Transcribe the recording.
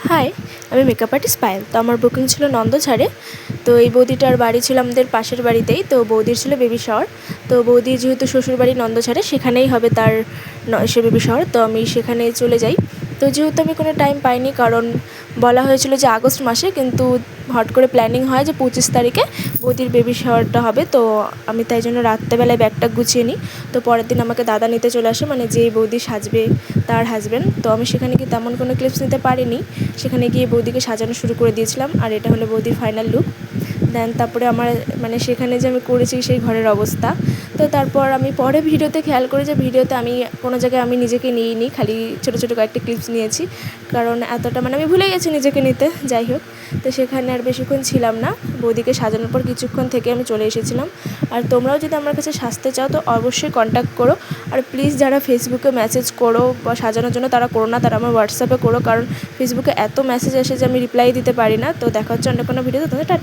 High, আমি makeup artist Payel. তো আমার বুকিং ছিল নন্দঝাড়ে। তো এই বৌদিটার বাড়ি ছিল আমাদের পাশের বাড়িতেই। তো বৌদির ছিল বেবি শাওয়ার। তো বৌদির যেহেতু শ্বশুরবাড়ি নন্দঝাড়ে, সেখানেই হবে তার সে বেবি শাওয়ার। তো আমি সেখানে চলে যাই। তো যেহেতু আমি কোনো টাইম পাইনি, কারণ বলা হয়েছিল যে আগস্ট মাসে, কিন্তু হট করে প্ল্যানিং হয় যে 25 তারিখে বৌদির বেবি শাওয়ারটা হবে। তো আমি তাই জন্য রাত্রেবেলায় ব্যাগটা গুছিয়ে নিই। তো পরের দিন আমাকে দাদা নিতে চলে আসে, মানে যেই বৌদি সাজবে তার হাজব্যান্ড। তো আমি সেখানে গিয়ে তেমন কোনো ক্লিপস নিতে পারিনি। সেখানে গিয়ে বৌদিকে সাজানো শুরু করে দিয়েছিলাম, আর এটা হলো বৌদির ফাইনাল লুক। দেন তারপরে আমার মানে সেখানে যে আমি করেছি সেই ঘরের অবস্থা। তো তারপর আমি পরে ভিডিওতে খেয়াল করি যে ভিডিওতে আমি কোনো জায়গায় আমি নিজেকে নিইনি, খালি ছোটো ছোটো কয়েকটি ক্লিপস নিয়েছি, কারণ এতটা মানে আমি ভুলে গেছি নিজেকে নিতে। যাই হোক, তো সেখানে আর বেশিক্ষণ ছিলাম না। বৌদিকে সাজানোর পর কিছুক্ষণ থেকে আমি চলে এসেছিলাম। আর তোমরাও যদি আমার কাছে সাজতে চাও তো অবশ্যই কন্ট্যাক্ট করো। আর প্লিজ যারা ফেসবুকে মেসেজ করো বা সাজানোর জন্য, তারা করো না, তারা আমার হোয়াটসঅ্যাপে করো, কারণ ফেসবুকে এত মেসেজ আসে যে আমি রিপ্লাই দিতে পারি না। তো দেখা হচ্ছে অন্য কোনো ভিডিওতে। তোমাদের টাটা।